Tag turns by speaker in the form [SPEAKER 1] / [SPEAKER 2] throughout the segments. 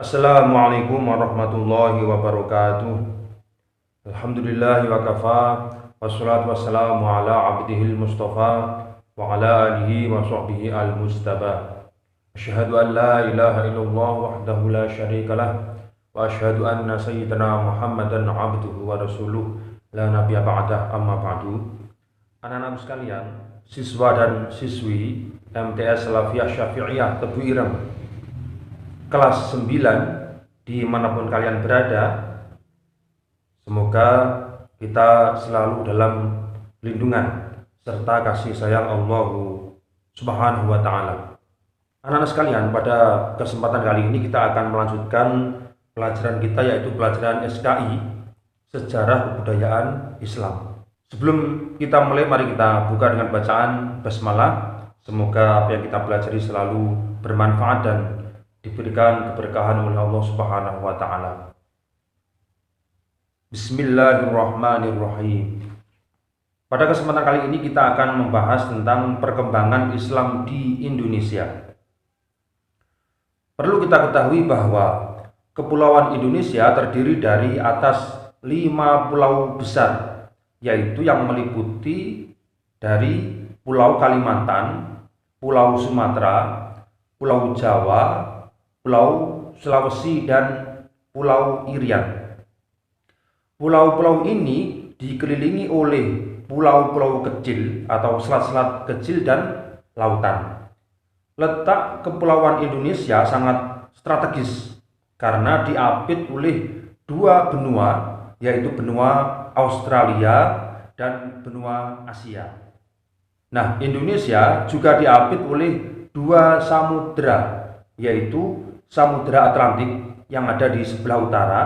[SPEAKER 1] Assalamualaikum warahmatullahi wabarakatuh. Alhamdulillahi wa kafa. Wassalatu wassalamu ala abdihil mustafa wa ala alihi wa sahbihi al-mustaba. Asyhadu an la ilaha illallah wahdahu la syarika lah wa asyhadu anna sayyidina Muhammadan abduhu wa rasuluh la nabiyya ba'dah, amma ba'du. Anak-anak sekalian, siswa dan siswi MTS Salafiyah Syafi'iyah Tebu Ireng kelas 9 dimanapun kalian berada, semoga kita selalu dalam lindungan serta kasih sayang Allah Subhanahu wa Ta'ala. Anak-anak sekalian, pada kesempatan kali ini kita akan melanjutkan pelajaran kita, yaitu pelajaran SKI, Sejarah Kebudayaan Islam. Sebelum kita mulai, mari kita buka dengan bacaan basmalah. Semoga apa yang kita pelajari selalu bermanfaat dan diberikan keberkahan oleh Allah Subhanahu wa Ta'ala. Bismillahirrahmanirrahim. Pada kesempatan kali ini kita akan membahas tentang perkembangan Islam di Indonesia. Perlu kita ketahui bahwa Kepulauan Indonesia terdiri dari atas 5 pulau besar, yaitu yang meliputi dari Pulau Kalimantan, Pulau Sumatera, Pulau Jawa, Pulau Sulawesi, dan Pulau Irian. Pulau-pulau ini dikelilingi oleh pulau-pulau kecil atau selat-selat kecil dan lautan. Letak Kepulauan Indonesia sangat strategis karena diapit oleh 2 benua, yaitu benua Australia dan benua Asia. Nah, Indonesia juga diapit oleh 2 samudera, yaitu Samudra Atlantik yang ada di sebelah utara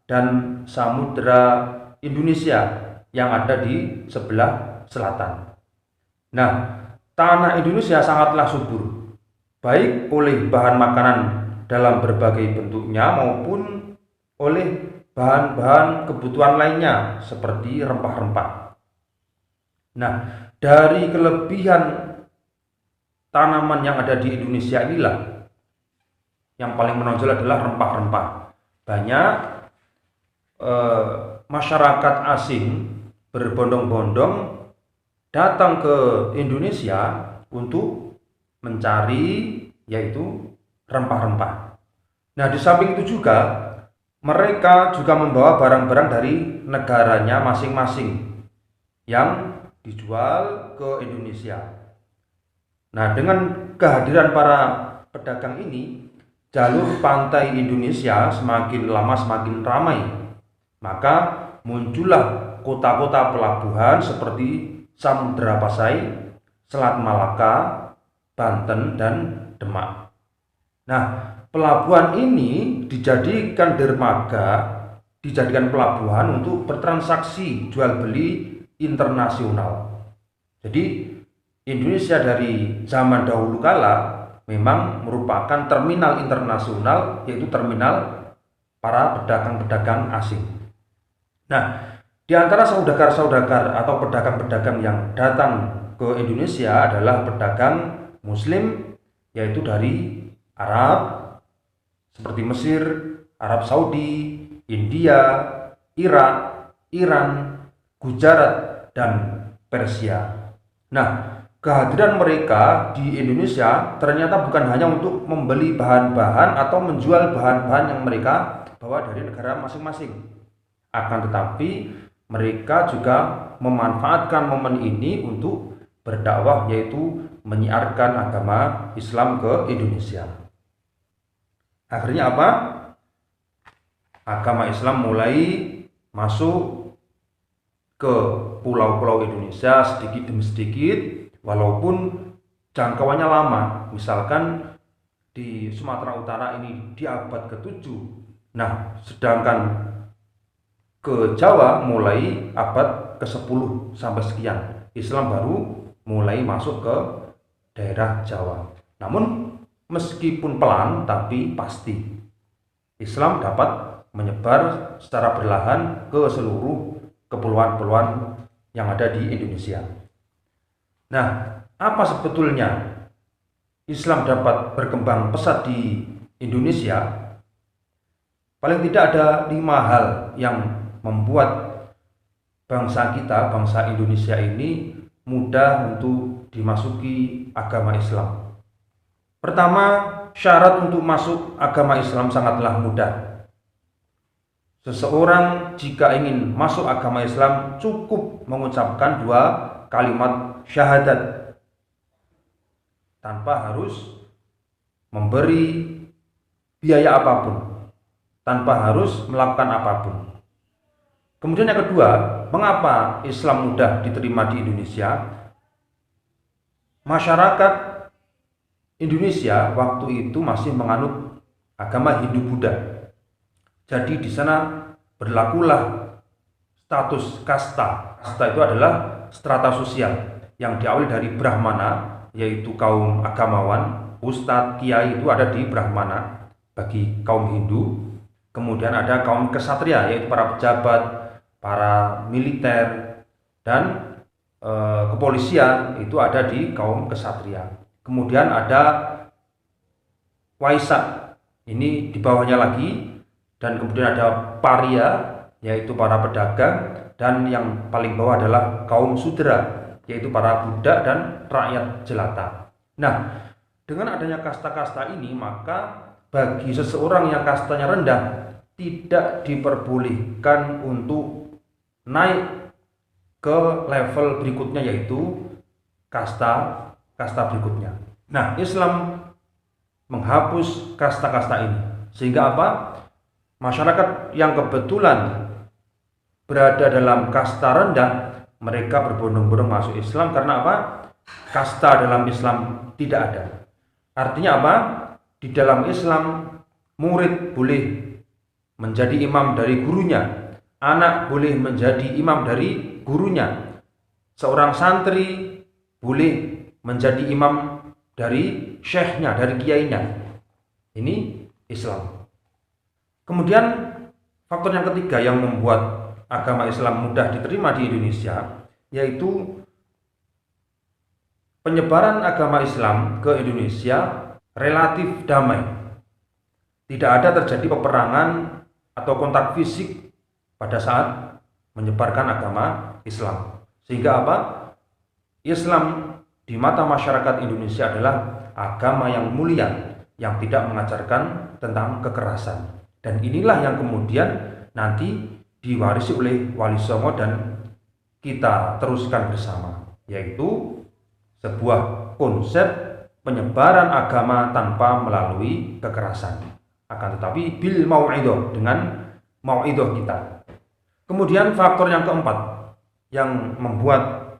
[SPEAKER 1] dan Samudra Indonesia yang ada di sebelah selatan. Nah, tanah Indonesia sangatlah subur, baik oleh bahan makanan dalam berbagai bentuknya maupun oleh bahan-bahan kebutuhan lainnya seperti rempah-rempah. Nah, dari kelebihan tanaman yang ada di Indonesia inilah yang paling menonjol adalah rempah-rempah. Banyak masyarakat asing berbondong-bondong datang ke Indonesia untuk mencari yaitu rempah-rempah. Nah, di samping itu juga mereka juga membawa barang-barang dari negaranya masing-masing yang dijual ke Indonesia. Nah, dengan kehadiran para pedagang ini, jalur pantai Indonesia semakin lama semakin ramai. Maka muncullah kota-kota pelabuhan seperti Samudra Pasai, Selat Malaka, Banten, dan Demak. Nah, pelabuhan ini dijadikan dermaga, dijadikan pelabuhan untuk bertransaksi jual beli internasional. Jadi Indonesia dari zaman dahulu kala memang merupakan terminal internasional, yaitu terminal para pedagang-pedagang asing. Nah, di antara saudagar-saudagar atau pedagang-pedagang yang datang ke Indonesia adalah pedagang Muslim, yaitu dari Arab seperti Mesir, Arab Saudi, India, Irak, Iran, Gujarat, dan Persia. Nah, kehadiran mereka di Indonesia ternyata bukan hanya untuk membeli bahan-bahan atau menjual bahan-bahan yang mereka bawa dari negara masing-masing. Akan tetapi mereka juga memanfaatkan momen ini untuk berdakwah, yaitu menyiarkan agama Islam ke Indonesia. Akhirnya apa? Agama Islam mulai masuk ke pulau-pulau Indonesia sedikit demi sedikit, walaupun jangkauannya lama. Misalkan di Sumatera Utara ini di abad ke-7. Nah, sedangkan ke Jawa mulai abad ke-10 sampai sekian. Islam baru mulai masuk ke daerah Jawa. Namun meskipun pelan tapi pasti, Islam dapat menyebar secara perlahan ke seluruh kepulauan-kepulauan yang ada di Indonesia. Nah, apa sebetulnya Islam dapat berkembang pesat di Indonesia? paling tidak ada 5 hal yang membuat bangsa kita, bangsa Indonesia ini mudah untuk dimasuki agama Islam. Pertama, syarat untuk masuk agama Islam sangatlah mudah. Seseorang jika ingin masuk agama Islam cukup mengucapkan 2 kalimat syahadat tanpa harus memberi biaya apapun, tanpa harus melakukan apapun. Kemudian yang kedua, mengapa Islam mudah diterima di Indonesia? Masyarakat Indonesia waktu itu masih menganut agama Hindu-Buddha. Jadi di sana berlakulah status kasta. Kasta itu adalah strata sosial yang diawali dari Brahmana, yaitu kaum agamawan. Ustadz, kiai itu ada di Brahmana bagi kaum Hindu. Kemudian ada kaum kesatria, yaitu para pejabat, para militer, dan kepolisian itu ada di kaum kesatria. Kemudian ada Waisa, ini di bawahnya lagi, dan kemudian ada Paria, yaitu para pedagang, dan yang paling bawah adalah kaum Sudra, yaitu para budak dan rakyat jelata. Nah, dengan adanya kasta-kasta ini, maka bagi seseorang yang kastanya rendah tidak diperbolehkan untuk naik ke level berikutnya, yaitu kasta berikutnya. Nah, Islam menghapus kasta-kasta ini, sehingga apa? Masyarakat yang kebetulan berada dalam kasta rendah, mereka berbondong-bondong masuk Islam. Karena apa? Kasta dalam Islam tidak ada. Artinya apa? Di dalam Islam, murid boleh menjadi imam dari gurunya, anak boleh menjadi imam dari gurunya, seorang santri boleh menjadi imam dari syekhnya, dari kiainya. Ini Islam. Kemudian faktor yang ketiga yang membuat agama Islam mudah diterima di Indonesia, yaitu penyebaran agama Islam ke Indonesia relatif damai. Tidak ada terjadi peperangan atau kontak fisik pada saat menyebarkan agama Islam. Sehingga apa? Islam di mata masyarakat Indonesia adalah agama yang mulia, yang tidak mengajarkan tentang kekerasan. Dan inilah yang kemudian nanti diwarisi oleh Wali Songo dan kita teruskan bersama, yaitu sebuah konsep penyebaran agama tanpa melalui kekerasan, akan tetapi bil mau'idoh, dengan mau'idoh kita. Kemudian faktor yang keempat yang membuat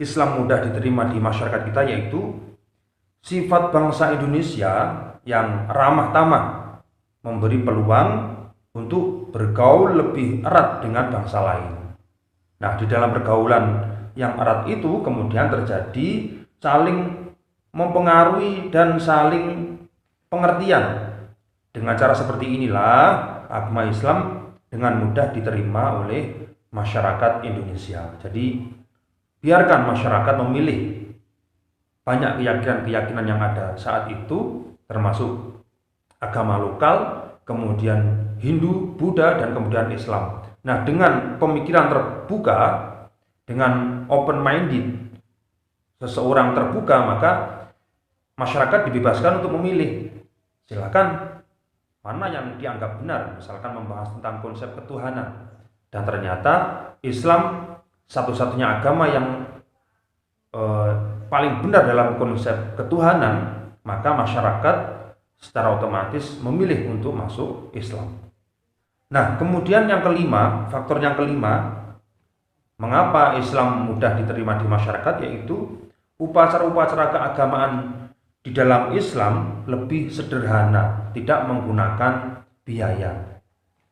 [SPEAKER 1] Islam mudah diterima di masyarakat kita, yaitu sifat bangsa Indonesia yang ramah tamah, memberi peluang untuk bergaul lebih erat dengan bangsa lain. Nah, di dalam pergaulan yang erat itu kemudian terjadi saling mempengaruhi dan saling pengertian. Dengan cara seperti inilah agama Islam dengan mudah diterima oleh masyarakat Indonesia. Jadi biarkan masyarakat memilih. Banyak keyakinan-keyakinan yang ada saat itu, termasuk agama lokal, kemudian Hindu, Buddha, dan kemudian Islam. Nah, dengan pemikiran terbuka, dengan open-minded, seseorang terbuka, maka masyarakat dibebaskan untuk memilih. Silakan mana yang dianggap benar, misalkan membahas tentang konsep ketuhanan. Dan ternyata Islam satu-satunya agama yang paling benar dalam konsep ketuhanan, maka masyarakat secara otomatis memilih untuk masuk Islam. Nah, kemudian yang kelima, faktor yang kelima, mengapa Islam mudah diterima di masyarakat, yaitu upacara-upacara keagamaan di dalam Islam lebih sederhana, tidak menggunakan biaya.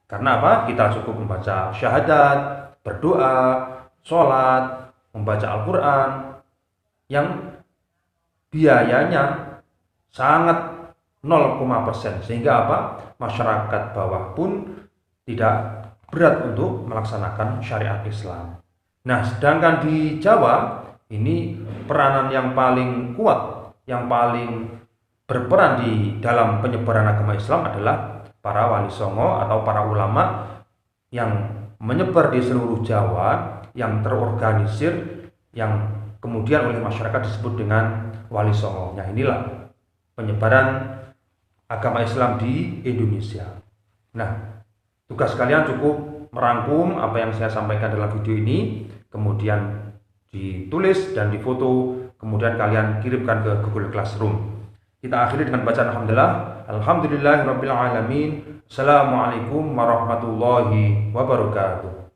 [SPEAKER 1] Karena apa? Kita cukup membaca syahadat, berdoa, sholat, membaca Al-Quran, yang biayanya sangat 0,%, sehingga apa? Masyarakat bawah pun tidak berat untuk melaksanakan syariat Islam. Nah, sedangkan di Jawa ini peranan yang paling kuat, yang paling berperan di dalam penyebaran agama Islam adalah para wali songo atau para ulama yang menyebar di seluruh Jawa, yang terorganisir, yang kemudian oleh masyarakat disebut dengan wali songo. Nah, inilah penyebaran agama Islam di Indonesia. Nah, tugas kalian cukup merangkum apa yang saya sampaikan dalam video ini, kemudian ditulis dan difoto, kemudian kalian kirimkan ke Google Classroom. Kita akhiri dengan bacaan Alhamdulillahirabbil alamin. Assalamualaikum warahmatullahi wabarakatuh.